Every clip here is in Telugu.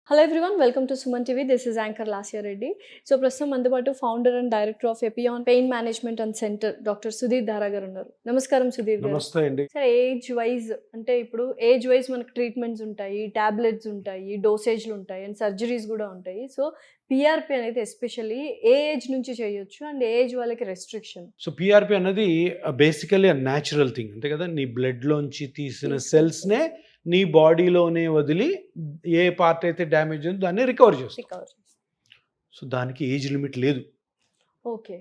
Hello everyone, welcome to Suman TV. This is Anchor Lasya Reddy. So ప్రస్తుతం మనతో పాటు founder and director of Epione pain management and centre doctor Sudheer దారా గారు ఉన్నారు. నమస్కారం సుధీర్ గారు. నమస్తే అండి. సార్, ఏజ్ వైజ్ అంటే ఇప్పుడు ఏజ్ వైజ్ మనకు ట్రీట్మెంట్స్ ఉంటాయి, టాబ్లెట్స్ ఉంటాయి, డోసేజ్లు ఉంటాయి అండ్ సర్జరీస్ కూడా ఉంటాయి. సో పిఆర్పి అనేది ఎస్పెషల్లీ ఏ ఏజ్ నుంచి చేయొచ్చు అండ్ ఏ ఏజ్ వాళ్ళకి రెస్ట్రిక్షన్? సో పిఆర్పి అనేది బేసికలీ న్యాచురల్ థింగ్ అంతే కదా. నీ బ్లడ్లోంచి తీసిన సెల్స్నే నీ బాడీలోనే వదిలి ఏ పార్ట్ అయితే డ్యామేజ్ ఉందో దాన్ని రికవర్ చేస్తాం. సో దానికి ఏజ్ లిమిట్ లేదు. ఓకే,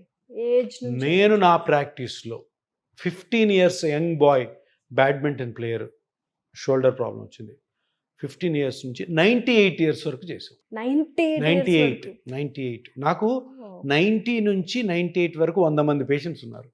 ఏజ్ నేను నా ప్రాక్టీస్లో 15 years young boy badminton player shoulder problem వచ్చింది. 15 years నుంచి 98 years వరకు చేసాం. 98 నాకు 90 నుంచి 98 వరకు 100 మంది పేషెంట్స్ ఉన్నారు.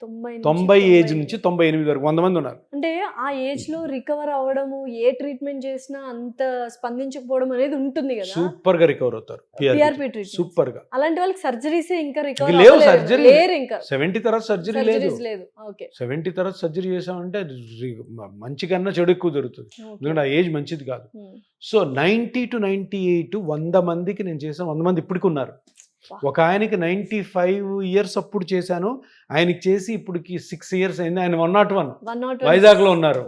90 ఏజ్ నుంచి 98 వరకు 100 మంది ఉన్నారు. అంటే ఆ ఏజ్ లో రికవర్ అవ్వడము, ఏ ట్రీట్మెంట్ చేసినా అంత స్పందించకపోవడం అనేది ఉంటుంది కదా. సూపర్ గా రికవర్ అవుతారు పిఆర్పి ట్రీట్మెంట్. సూపర్ గా. అలాంటి వాళ్ళకి సర్జరీస్ ఇంకా రికవర్ లేవు. సర్జరీ లేరు. ఇంకా 70 తర్వాత సర్జరీ లేదు. ఓకే, 70 తర్వాత సర్జరీ చేసామంటే మంచి కన్నా చెడు ఎక్కువ జరుగుతుంది. ఎందుకంటే ఆ ఏజ్ మంచిది కాదు. సో 90 to 98 100 మందికి నేను చేశాను. 100 మంది ఇప్పటికి ఉన్నారు. ఒక ఆయనకి 95 years అప్పుడు చేశాను. ఆయనకి చేసి ఇప్పటికి 6 years అయింది. ఆయన 101 వైజాగ్ లో ఉన్నారు.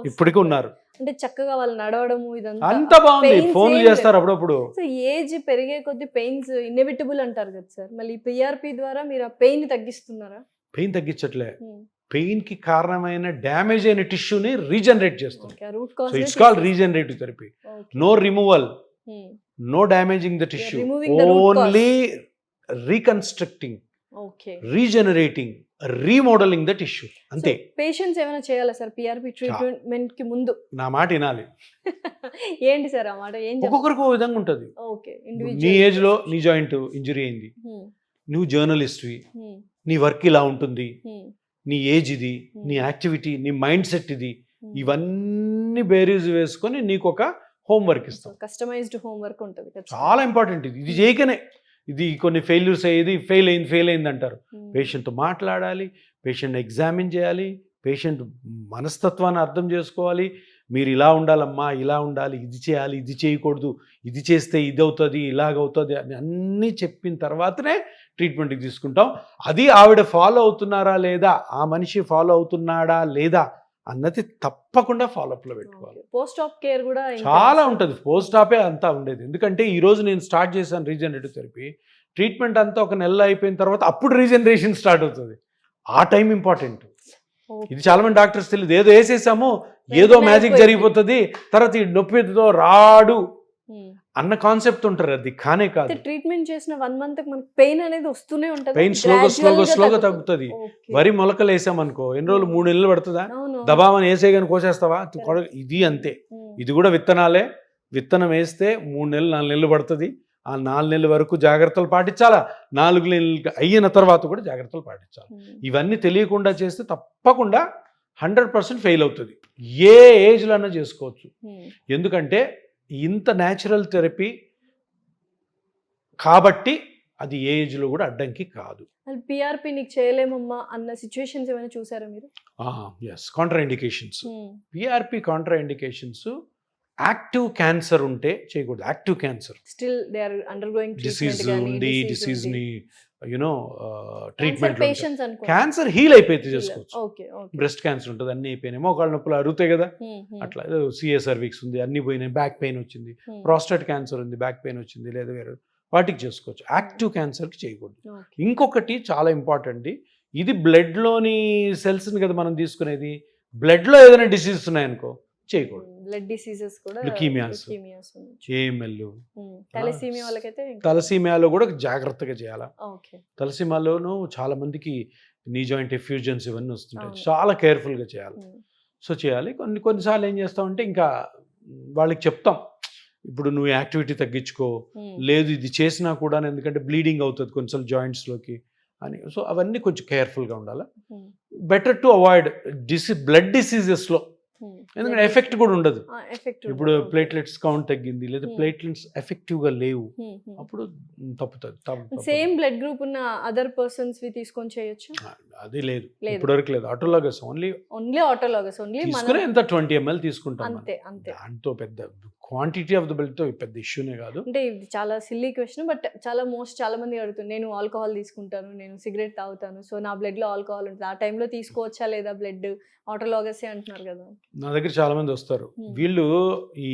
ఇప్పటికి ఉన్నారు. అంటే చక్కగా వాళ్ళు నడవడము ఇదంతా అంత బాగుంది. ఫోన్లు చేస్తారు అప్పుడప్పుడు. సో ఏజ్ పెరిగే కొద్ది పెయిన్స్ ఇన్ఎవిటబుల్ అంటారు కదా సార్. మళ్ళీ పిఆర్పి ద్వారా మీరు ఆ పెయిన్ తగ్గిస్తున్నారా? పెయిన్ తగ్గించట్లే. పెయిన్ కి కారణమైన డ్యామేజ్ అయిన టిష్యూని రీజనరేట్ చేస్తాం. So it's called regenerative therapy. No removal, no damaging the tissue, only reconstructing, regenerating, remodeling the tissue. ante patients ఏమైనా చేయాలా సార్ పిఆర్పి ట్రీట్మెంట్ కి ముందు? నా మాట వినాలి. ఏంటి సార్ ఆ మాట? ఏం ఒక్కొక్కరికి ఒక విధంగా ఉంటుంది. ఓకే, నీ ఏజ్ లో నీ జాయింట్ ఇంజరీ అయింది, నువ్వు జర్నలిస్ట్వి, నీ వర్క్ ఇలా ఉంటుంది, నీ ఏజ్ ఇది, నీ యాక్టివిటీ, నీ మైండ్ సెట్ ఇది, ఇవన్నీ బేరీస్ వేసుకొని నీకు ఒక హోంవర్క్ ఇస్తాం. కస్టమైజ్డ్ హోంవర్క్ ఉంటుంది. చాలా ఇంపార్టెంట్. ఇది చేయకనే ఇది కొన్ని ఫెయిల్యూర్స్ అయ్యేది, ఫెయిల్ అయింది అంటారు. పేషెంట్తో మాట్లాడాలి, పేషెంట్ని ఎగ్జామిన్ చేయాలి, పేషెంట్ మనస్తత్వాన్ని అర్థం చేసుకోవాలి. మీరు ఇలా ఉండాలమ్మా, ఇలా ఉండాలి, ఇది చేయాలి, ఇది చేయకూడదు, ఇది చేస్తే ఇది అవుతుంది, ఇలాగవుతుంది అని అన్నీ చెప్పిన తర్వాతనే ట్రీట్మెంట్కి తీసుకుంటాం. అది ఆవిడ ఫాలో అవుతున్నారా లేదా, ఆ మనిషి ఫాలో అవుతున్నాడా లేదా అన్నది తప్పకుండా ఫాలోఅప్లో పెట్టుకోవాలి. పోస్ట్ ఆప్ కేర్ కూడా చాలా ఉంటుంది. పోస్ట్ ఆపే అంతా ఉండేది. ఎందుకంటే ఈరోజు నేను స్టార్ట్ చేశాను రీజనరేటివ్ థెరపీ. ట్రీట్మెంట్ అంతా ఒక నెల అయిపోయిన తర్వాత అప్పుడు రీజనరేషన్ స్టార్ట్ అవుతుంది. ఆ టైం ఇంపార్టెంట్. ఇది చాలా మంది డాక్టర్స్ తెలియదు. ఏదో వేసేసాము, ఏదో మ్యాజిక్ జరిగిపోతుంది, తర్వాత ఈ నొప్పితో రాడు అన్న కాన్సెప్ట్ ఉంటారు. అది కానే కాదు. ట్రీట్మెంట్ చేసిన 1 month మనకి పెయిన్ అనేది వస్తూనే ఉంటుంది. పెయిన్ స్లోగా తగ్గుతుంది. వరి మొలకలు వేసామనుకో, ఎన్ని రోజులు 3 నెలలు పడుతుందా? దబామని వేసేగాని కోసేస్తావా? ఇది అంతే. ఇది కూడా విత్తనాలే. విత్తనం వేస్తే 3 నెలలు 4 నెలలు పడుతుంది. ఆ 4 నెలల వరకు జాగ్రత్తలు పాటించాలా. 4 నెలలు అయిన తర్వాత కూడా జాగ్రత్తలు పాటించాలి. ఇవన్నీ తెలియకుండా చేస్తే తప్పకుండా 100% ఫెయిల్ అవుతుంది. ఏ ఏజ్లో అన్నా చేసుకోవచ్చు. ఎందుకంటే ఇంత న్యాచురల్ థెరపీ కాబట్టి అది ఏ ఏజ్లో కూడా అడ్డంకి కాదు. పిఆర్పి నీకు చేయలేమమ్మా అన్న సిచ్యువేషన్స్ ఏమైనా చూసారా మీరు? Yes, contraindications. PRP contraindications active cancer ఉంటే చేయకూడదు. Active cancer still they are undergoing disease ఉంది, డిసీజ్ ని ట్రీట్మెంట్ పేషెంట్స్ క్యాన్సర్ హీల్ అయిపోతే చేసుకోవచ్చు. బ్రెస్ట్ క్యాన్సర్ ఉంటుంది, అన్ని అయిపోయినాయి, మోకాళ్ళ నొప్పులు అరుగుతాయి కదా, అట్లా. సిఏ సర్విక్స్ ఉంది, అన్ని పోయినాయి, బ్యాక్ పెయిన్ వచ్చింది, ప్రాస్టేట్ క్యాన్సర్ ఉంది, బ్యాక్ పెయిన్ వచ్చింది, లేదా వేరే వాటికి చేసుకోవచ్చు. యాక్టివ్ క్యాన్సర్కి చేయకూడదు. ఇంకొకటి చాలా ఇంపార్టెంట్, ఇది బ్లడ్లోని సెల్స్ని కదా మనం తీసుకునేది. బ్లడ్లో ఏదైనా డిసీజెస్ ఉన్నాయనుకో చేయకూడదు. బ్లడ్ డిసీజెస్ కూడా, లుకీమియాస్, ఏఎంఎల్, తలసీమియా లో కూడా జాగ్రత్తగా చేయాలా. తలసీమియాలోనూ చాలా మందికి నీ జాయింట్ ఎఫ్యూజన్స్ ఇవన్నీ వస్తుంటాయి. చాలా కేర్ఫుల్గా చేయాలి. సో చేయాలి. కొన్నిసార్లు ఏం చేస్తామంటే ఇంకా వాళ్ళకి చెప్తాం, ఇప్పుడు నువ్వు యాక్టివిటీ తగ్గించుకో, లేదు ఇది చేసినా కూడా, ఎందుకంటే బ్లీడింగ్ అవుతుంది కొన్నిసార్లు జాయింట్స్లోకి అని. సో అవన్నీ కొంచెం కేర్ఫుల్గా ఉండాలి. బెటర్ టు అవాయిడ్ బ్లడ్ డిసీజెస్లో, ఎందుకంటే ఎఫెక్ట్ కూడా ఉండదు. ఇప్పుడు ప్లేట్లెట్స్ కౌంట్ తగ్గింది, లేదా ప్లేట్లెట్స్ ఎఫెక్టివ్గా లేవు, అప్పుడు తప్పుతుంది. సేమ్ బ్లడ్ గ్రూప్ ఉన్న అదర్ పర్సన్స్ తీసుకొని చేయొచ్చు? అది లేదు, ఇప్పటివరకు లేదు. ఆటోలాగస్ ఓన్లీ ఆటోలాగస్ తీసుకుని ఎంత 20 ml తీసుకుంటాం. అంతే. దాంతో పెద్ద క్వాంటిటీ ఆఫ్ ద బ్లడ్తో పెద్ద ఇష్యూనే కాదు. అంటే ఇది చాలా సిల్లీ క్వశ్చన్, బట్ చాలా మంది అడుగుతుంది, నేను ఆల్కహాల్ తీసుకుంటాను, నేను సిగరెట్ తాగుతాను, సో నా బ్లడ్లో ఆల్కహాల్ ఉంటుంది, ఆ టైంలో తీసుకోవచ్చా లేదా బ్లడ్ ఆటోలాగసే అంటున్నారు కదా. నా దగ్గర చాలా మంది వస్తారు, Hmm. వీళ్ళు ఈ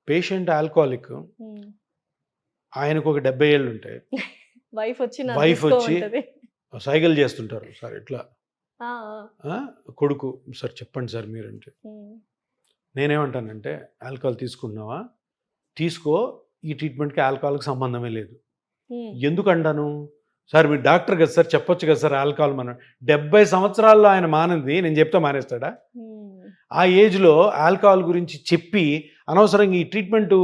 పేషెంట్ ఆల్కహాలిక్, ఆయనకు ఒక 70 ఏళ్ళు ఉంటాయి, వైఫ్ వచ్చి నాకు వైఫ్ వచ్చి తీసుకోమంటది. సైకిల్ చేస్తుంటారు, సార్ ఇట్లా ఆ, ఆ. కొడుకు సార్ చెప్పండి సార్ మీరంటే, ఉమ్, నేనేమంటానంటే ఆల్కహాల్ తీసుకున్నావా, తీసుకో, ఈ ట్రీట్మెంట్కి ఆల్కహాల్కి సంబంధమే లేదు. ఉమ్, ఎందుకంటాను సార్, మీరు డాక్టర్ కదా సార్, చెప్పొచ్చు కదా సార్ ఆల్కహాల్ మన 70 సంవత్సరాల్లో ఆయన మానింది నేను చెప్తే మానేస్తాడా? ఉమ్, ఆ ఏజ్లో ఆల్కహాల్ గురించి చెప్పి అనవసరంగా ఈ ట్రీట్మెంట్,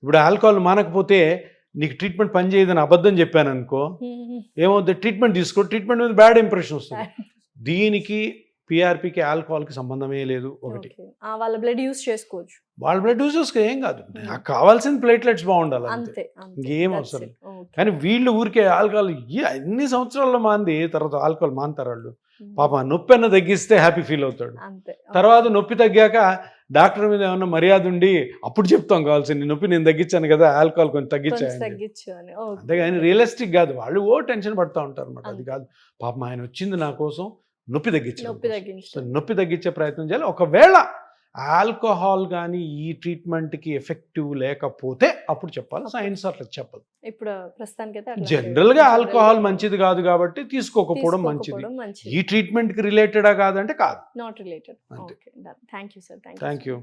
ఇప్పుడు ఆల్కహాల్ మానకపోతే నీకు ట్రీట్మెంట్ పనిచేయదని అబద్ధం చెప్పాను అనుకో, ఉమ్, ఏమవుతుంది, ట్రీట్మెంట్ తీసుకో, ట్రీట్మెంట్ మీద బ్యాడ్ ఇంప్రెషన్ వస్తుంది. దీనికి పిఆర్పికి ఆల్కహాల్కి సంబంధమే లేదు. ఒకటి, ఓకే. వాళ్ళ బ్లడ్ యూస్ చేసుకోవచ్చు. వాళ్ళ బ్లడ్ యూజర్స్కి ఏం కాదు, నాకు కావాల్సిన ప్లేట్లెట్స్ బాగుండాలి అంతే, అంతే ఇంకేం అవసరం. కానీ వీళ్ళు ఊరికే ఆల్కహాల్ ఎన్ని సంవత్సరాల్లో మాంది, తర్వాత ఆల్కహాల్ మాంతారు వాళ్ళు. పాప నొప్పి అన్న తగ్గిస్తే హ్యాపీ ఫీల్ అవుతాడు, అంతే. తర్వాత నొప్పి తగ్గాక డాక్టర్ మీద ఏమన్నా మర్యాద ఉండి అప్పుడు చెప్తాం కావాల్సింది, నొప్పి నేను తగ్గించాను కదా, ఆల్కహాల్ కొంచెం తగ్గించాను, తగ్గించు అని. అంతేగాని రియలిస్టిక్ కాదు, వాళ్ళు టెన్షన్ పడుతూ ఉంటారు అనమాట. అది కాదు, పాపం ఆయన వచ్చింది నా కోసం నొప్పి తగ్గించాలి, నొప్పి తగ్గించే ప్రయత్నం చేయాలి. ఒకవేళ ఆల్కహాల్ కానీ ఈ ట్రీట్మెంట్కి ఎఫెక్టివ్ లేకపోతే అప్పుడు చెప్పాలి, సైన్స్ అట్లా చెప్పదు. ఇప్పుడు ప్రస్తుతానికి జనరల్గా ఆల్కహాల్ మంచిది కాదు కాబట్టి తీసుకోకపోవడం మంచిది. ఈ ట్రీట్మెంట్కి రిలేటెడా కాదంటే కాదు, నాట్ రిలేటెడ్. అంతే. Thank you sir. Thank you.